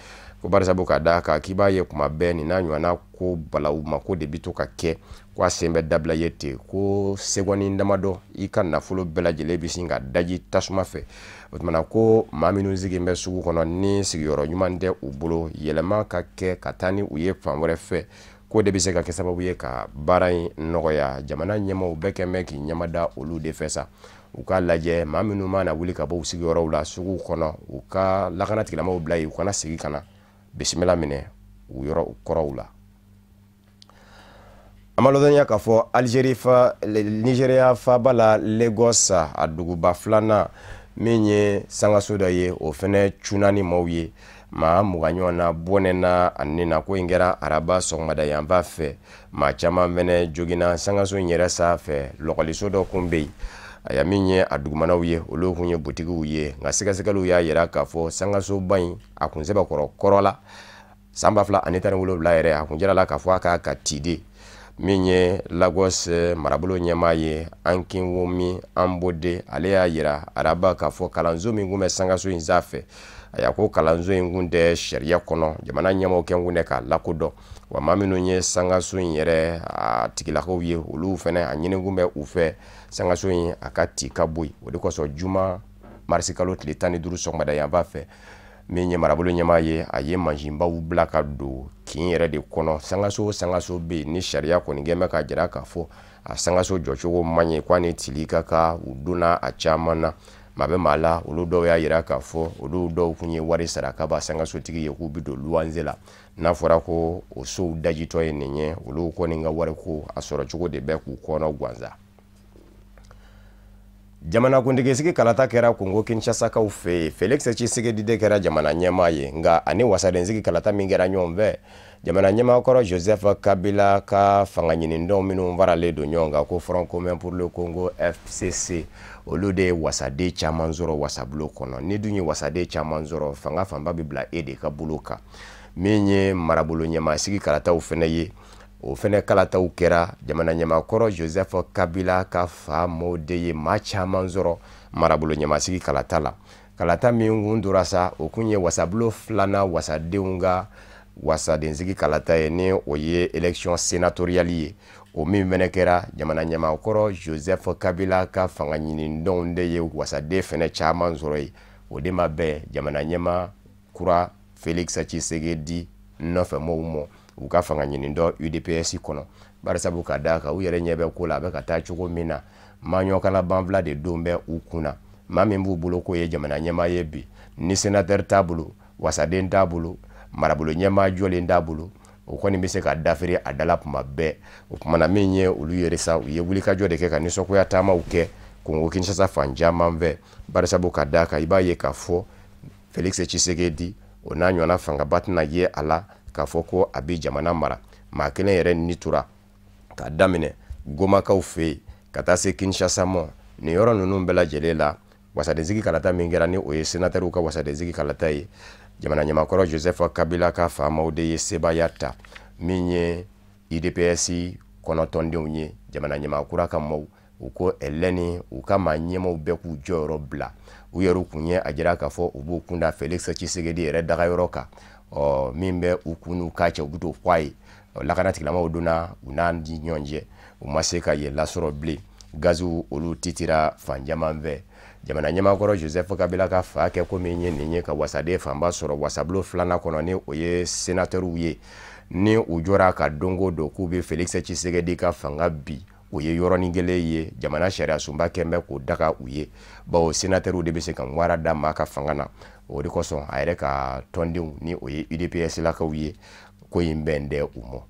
ko barza boka daka kibaye kuma beni na nywana ko balawu mako de bito ka ke kwa sembe dabla yete ko segwani ndamado ikan na fulo bela jele bisinga daji tasuma fe otmana ko maminu zigi mbe sugu kono ni sigiyoro nyumande ubolo yelema ka ke katani uye famore fe ko de biseka ke sababu ye ka barai nogoya jamana nyema ubeke meki nyamada olu de fesa uka laje maminu mana wuli ka bo sigiyoro ula sugu kono uka lakana tigilama ublai ukana sigi kana bismillah mine uyoro korowla amalodanya kafo Algérie fa Nigeria fa bala Lagos aduguba flana menye sanga soda ye o fene chunani mawye ma muganyona bonena anina ko ingera araba songmada yamba fe ma chama mene jogina sanga so nyera sa fe lokali sodo kumbe aya minye adugumana uye olohunye botigi uye ngasika sikalu ya yera kafo sanga so bain akunzeba korola samba fla anitare wulo blaire akunjera la kafo aka katide minye Lagos marabolo nyemaye ankin womi ambode ale ya yira araba kafo kalanzo mingume sanga so inzafe aya ko kalanzo ingunde sharia kono jamana nyama okengunde ka lakodo wa maminu nye sanga so yere atikila ko ye ulu fene anyine ngumbe ufe sanga so yin akati kabui odiko so juma marsi kalot letani duru so ngada yamba fe minye marabolo nyemaye aye manjimba u blaka do kin yere de kono sanga so be ni sharia ko ngeme ka jira kafo sanga so jocho manye kwani tilika ka uduna achamana mabe mala uludo ya yira kafo uludo kunye wari saraka ba sanga so tigi yeku bido luanzela na fora ko oso dajito yenye ulu ko ninga wari ko asoro chuko de be ku kono gwanza jamana kuntigi sigi kalata kɛra Kongo Kinshasa kaw fɛ Felix Tshisekedi de kɛra jamana ɲɛmaa ye nga ani wasaden sigi kalata min kɛra ɲɔgɔn fɛ jamana ɲɛmaa kɔrɔ Joseph Kabila ka fanga ɲinindɔn minnu varalen don ɲɔgɔn kan ko Front Commun pour le Congo FCC olu de wasaden caman sɔrɔ wasabolo kɔnɔ ni dun ye wasaden caman sɔrɔ fanga fanba bi bila e de ka bolo kan min ye marabolo ɲɛmaa sigi kalataw fɛnɛ ye o fɛnɛ kalataw kɛra jamana ɲɛmaa kɔrɔ Joseph Kabila ka fa mode ye maa caman sɔrɔ marabolo ɲɛmaa sigi kalata la kalata min kun dora sa o kun ye wasabolo filana wasadenw ka wasaden sigi kalata ye ni o ye élection sénatoriale ye o min fɛnɛ kɛra jamana ɲɛmaa kɔrɔ Joseph Kabila ka fanga ɲinindɔnw de ye wasaden fɛnɛ caman sɔrɔ ye o de ma bɛɛ jamana ɲɛmaa kura Felix Tshisekedi nɔfɛ mɔgɔw mɔ u ka fanga ɲinindɔ UDPS kɔnɔ barisabu ka da kan u yɛrɛ ɲɛ bɛ ko la a bɛ ka taa cogo min na maɲɔkala banfila de don bɛ u kunna maa min b'u bolo ko ye jamana ɲɛmaa ye bi ni sénateur t'a bolo wasaden t'a bolo marabolo ɲɛmaa jɔlen t'a bolo o kɔni bɛ se ka dafiri a dala kuma bɛɛ o kumana min ye olu yɛrɛ sa u ye wulikajɔ de kɛ ka nisɔngoya taamaw kɛ Kongo Kinshasa fan caman fɛ barisabu ka da kan i b'a ye k'a fɔ Felix Tshisekedi o n'a ɲɔgɔnna fangaba tɛna ye a la k'a fɔ ko a bɛ jamana mara maa kelen yɛrɛ ni tora k'a daminɛ Gomakaw fɛ yen ka taa se Kinshasa ma nin yɔrɔ ninnu bɛɛ lajɛlen la wasaden sigi kalata min kɛra ni o ye sénateur ka wasaden sigi kalata ye jamana ɲɛmaakɔrɔ Joseph Kabila ka faamaw de ye sebaya ta min ye UDPS kɔnɔtɔndenw ye jamana ɲɛmaakura ka maaw u ko ɛlɛni u ka maa ɲɛmaw bɛɛ k'u jɔyɔrɔ bila u yɛrɛ kun ye a jira k'a fɔ u b'u kunda Felix Tshisekedi yɛrɛ dagayɔrɔ kan min bɛ u kun n'u k'a cɛ u bɛ t'o fɔ a ye lakana tigilamaw donna u n'a ni ɲɔgɔn cɛ u ma se ka ye lasɔrɔ bilen gaziw olu titira fan caman fɛ jamana ɲɛmaakɔrɔ Joseph Kabila ka fa kɛ ko min ye nin ye ka wasaden fanba sɔrɔ wasabolo filanan kɔnɔ ni o ye sénateurw ye ni u jɔra ka dongo don k'u bɛ Felix Tshisekedi ka fanga bi o ye yɔrɔnin kelen ye jamana sariya sunba kɛn bɛ k'o daga u ye bawo sénateurw de bɛ se ka wara da maa ka fanga na o de kosɔn a yɛrɛ ka tɔndenw ni o ye UDPS lakaw ye ko in bɛn dɛ u mɔ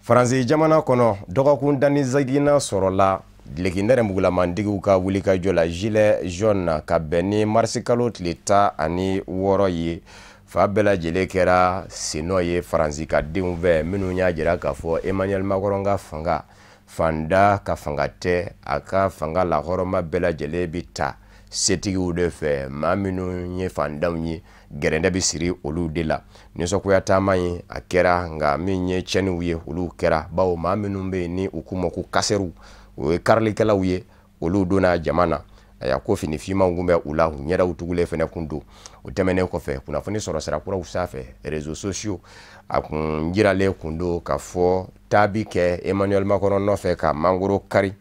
Faransi jamana kɔnɔ dɔgɔkun dani zagina sɔrɔla dileki nɛrɛmugulamandigiw ka wulikajɔ la gilet jaune ka bɛn ni marisi kalo tile 16 ye fa bɛɛ lajɛlen kɛra senɔ ye Faransi ka denw fɛ minnu y'a jira k'a fɔ Emmanuel Macron ka fanga fanda ka fanga tɛ a ka fanga lahɔrɔma bɛɛ lajɛlen bi ta setigiw de fɛ maa minnu ye fandanw ye gɛrɛndɛ bi siri olu de la nisɔngoya taama ye a kɛra nka min ye cɛniw ye olu kɛra bawo maa minnu bɛ yen ni u k'u ma ko kasɛriw o ye karilikɛlaw ye olu donna jama na a y'a ko fini fimanw kun bɛ u la u ɲɛdaw tugulen fɛnɛ kun don o tɛmɛnen kɔfɛ kunnafoni sɔrɔ sira kuraw sanfɛ réseaux sociaux a kun jiralen kun don k'a fɔ taa bi kɛ Emmanuel Macron nɔfɛ ka mangoro kari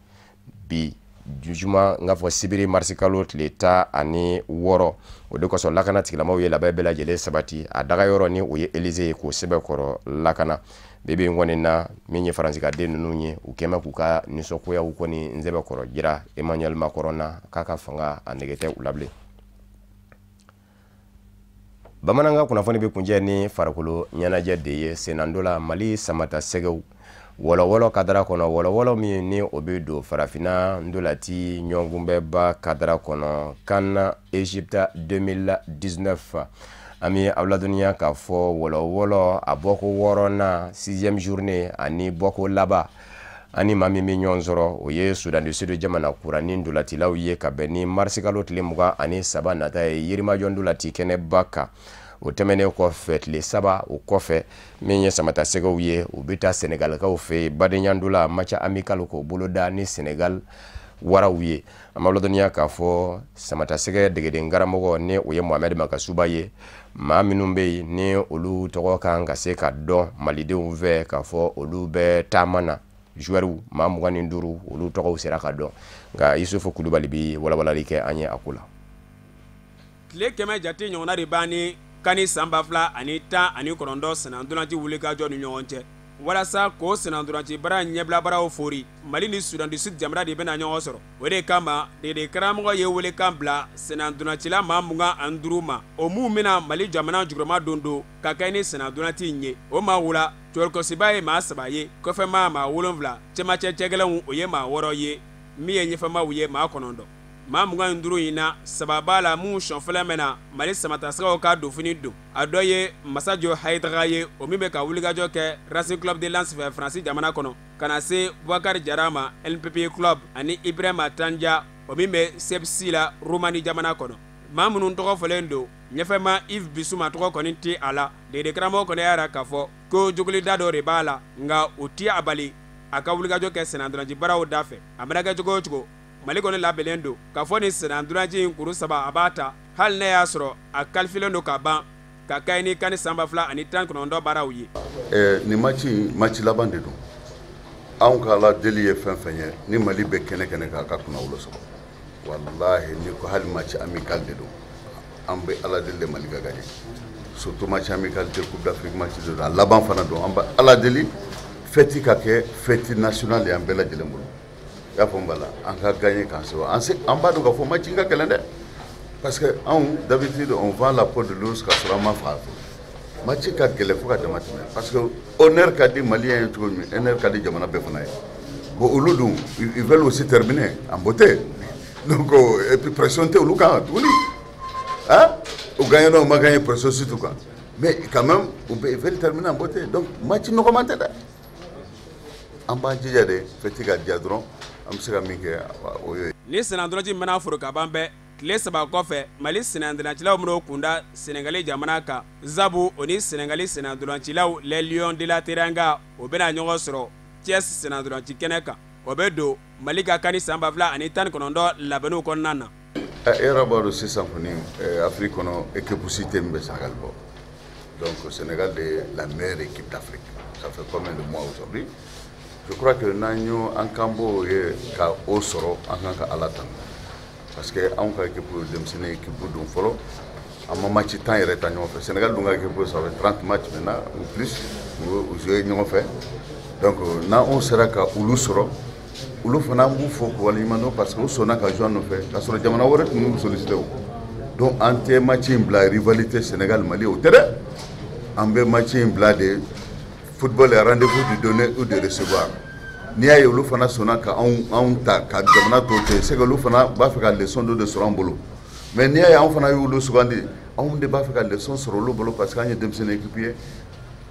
bi juma n k'a fɔ sibiri marisi kalo tile 16 o de kosɔn lakana tigilamaw ye labɛn bɛɛ lajɛlen sabati a dagayɔrɔ ni o ye Élysée ye k'o sɛbɛkɔrɔ lakana bebe kɔni na min ye Faransi ka den ninnu ye u kɛmɛ k'u ka nisɔngoyaw kɔni nsɛbɛkɔrɔ jira Emmanuel Macron na k'a ka fanga a nege tɛ u la bilen bamanankan kunnafoni bɛ kunjɛ ni farikolo ɲɛnajɛ de ye senando la Mali samata sɛgɛw wɔlɔwɔlɔ kadara kɔnɔ wɔlɔwɔlɔ min ni o bɛ don farafina ndolati ɲɔgɔnkunbɛba kadara kɔnɔ CAN Égypte 2019 an bɛ aw ladɔnniya k'a fɔ wɔlɔwɔlɔ a bɔko 6nan 6e journée ani bɔko laban ani maa min bɛ ɲɔgɔn sɔrɔ o ye Sudan du Sud jamana kuranin ndolatilaw ye ka bɛn ni marisi kalo tile 23 nata ye yirimajɔ ndolati kɛnɛba kan o tɛmɛnen kɔfɛ tile 3 o kɔfɛ min ye samata sɛgɛw ye u bɛ taa Senegalikaw fɛ badenyandola match amical ko boloda ni Senegal waraw ye an b'a ladɔnniya k'a fɔ samata sɛgɛ degeden karamɔgɔ ni o ye Mohamed Makasuba ye maa minnu bɛ yen ni olu tɔgɔ kan ka se ka dɔn malidenw fɛ k'a fɔ olu bɛ taama na joueurs maa 25 olu tɔgɔw sera ka dɔn nka Isufu Kulubali bi walawalali kɛ an ye a ko la tile 100 jate ɲɔgɔnna de b'a ni kani san 2019 senandolanci wulikajɔ ni ɲɔgɔn cɛ walasa k'o senandolanci bara ɲɛbilabaraw fori Mali ni Sudan du Sud jamana de bɛna ɲɔgɔn sɔrɔ o de kama dede karamɔgɔ ye welekan bila senandolancila maa 25 ma o mun bɛna Mali jamana jugurama don ka kɛ ni senandolanci ye o maa wula Cɔrikɔsiba ye maa 3 ye kɔfɛ maa 7 cɛmancɛ cɛgɛlɛnw o ye maa 6 ye min ye ɲɛfɛmaw ye maa 9 maa 25 in na sababa la mun sɔnfɛlɛ mɛna mali samatasiraw ka dofini don a dɔ ye masajo hayitaga ye o min bɛ ka wulikajɔ kɛ Racing Club de Lens fɛ Faransi jamana kɔnɔ ka na se Boubacar Jara ma LPP Club ani Ibrahima Tanja o min bɛ CFC la Roumanie jamana kɔnɔ maa minnu tɔgɔ fɔlen don ɲɛfɛma Yves Bissouma tɔgɔ kɔni tɛ a la dede karamɔgɔ kɔni y'a k'a fɔ ko jogilida dɔ de b'a la nka o ti a bali a ka wulikajɔ kɛ sennadolanci baaraw da fɛ a mana kɛ cogo o cogo Mali kɔni labɛnnen don k'a fɔ ni sennadolanci in kuru 3 a b'a ta hali ne y'a sɔrɔ a kalifilen don ka ban ka kɛ ni kani san 2019 baaraw ye. Ni match laban de don anw ka ala deli ye fɛn fɛn ye ni Mali bɛ kɛnɛ k'a ka kunna wolo sɔrɔ wallahi ni ko hali match amical de don an bɛ ala deli de Mali ka gagner surtout match amical de Coupe d'Afrique match de don laban fana don an bɛ ala deli fête ka kɛ fête nationale ye an bɛɛ lajɛlen bolo y'a fɔ n bala an ka gagner k'an sɔrɔ an b'a dɔn k'a fɔ match in ka gɛlɛn dɛ parce que anw d'habitude on vend la peau de l'ours k'a sɔrɔ an ma faga match ka gɛlɛn fo ka dama tɛmɛ parce que honneur ka di malien ye cogo min honneur ka di jamana bɛɛ fana ye bon olu dun ils veulent aussi terminer en beauté donc et puis pression tɛ olu kan tuguni hein u gagnant ou ma gagné pression surtout quoi mais quand même ils veulent terminer en beauté donc match nɔgɔman tɛ dɛ an b'an jija de fɛti ka diya dɔrɔn an bɛ se ka min kɛ o ye. ni sennadolanci mɛna foro ka ban bɛɛ tile 3 kɔfɛ Mali sennadolancilaw minnu kunda Senegali jamana kan Zabu o ni Senegali sennadolancilaw les Lions de la Teranga o bɛna ɲɔgɔn sɔrɔ Thiès sennadolanci kɛnɛ kan o bɛ don Mali ka kani san 2019 labɛnniw kɔnɔna na. E yɛrɛ b'a dɔn sisan kɔni Afrique kɔnɔ équipe si tɛ min bɛ Sénégal bɔ donc Sénégal est la meilleure équipe d'Afrique ça fait combien de mois aujourd'hui je crois que n'an y'o an kan b'o ye ka o sɔrɔ an kan ka Ala tanu parce que anw ka équipe denmisɛnnin équipe don fɔlɔ an ma match 10 yɛrɛ ta ɲɔgɔn fɛ Sénégal dun ka équipe ça fait 30 matchs maintenant ou plus u jouer ɲɔgɔn fɛ donc n'an sera ka olu sɔrɔ olu fana b'u fɔ k'u waleɲuman parce que u sɔnna ka jouer nɔfɛ k'a sɔrɔ jamana wɛrɛ tun b'u sollicité o donc an tɛ match in bila rivalité Sénégal Mali o tɛ dɛ an bɛ match in bila de football est rendez-vous de donner ou de recevoir n'i y'a ye olu fana sɔnna ka anw ta ka jamana tɔw to yen c'est que olu fana b'a fɛ ka leçon dɔ de sɔrɔ an bolo mais n'i y'a ye anw fana y'olu sugandi anw de b'a fɛ ka leçon sɔrɔ olu bolo parce que an ye denmisɛnnin équipe ye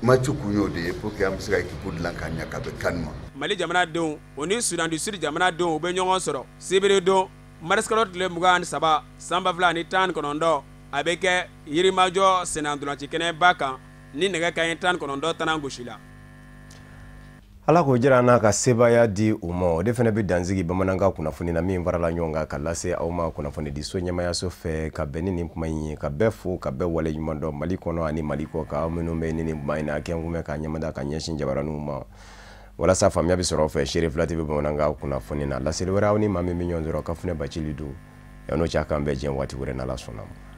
match kun y'o de ye pour que an bɛ se ka équipe dilan ka ɲɛ ka bɛn CAN ma. Mali jamanadenw o ni Sudan du Sud jamanadenw u bɛ ɲɔgɔn sɔrɔ sibiri don mars kalo tile 23 san 2019 a bɛ kɛ Yirimajɔ sennadolanci kɛnɛba kan ni nɛgɛ kanɲɛ 19 tɛnɛn gosi la. Ala k'o jira n'a ka sebaya di u ma o de fana bɛ danzigi bamanankan kunnafoni na min farala ɲɔgɔn kan ka lase aw ma kunnafoni di so ɲɛmayaso fɛ ka bɛn ni nin kuma in ye ka bɛɛ fo ka bɛɛ wale ɲuman dɔn Mali kɔnɔ ani Mali kɔ kan aw minnu bɛ nin kuma in na kɛ kun bɛ ka ɲɛmada ka ɲɛsin jabaraniw ma walasa faamuya bɛ sɔrɔ fɛ Seri Fila TV bamanankan kunnafoni na laseli wɛrɛ aw ni maa min bɛ ɲɔgɔn sɔrɔ Kafunɛ Bacili don yan'o cɛ a kan bɛɛ jɛn waati wɛrɛ n'Ala sɔnna ma.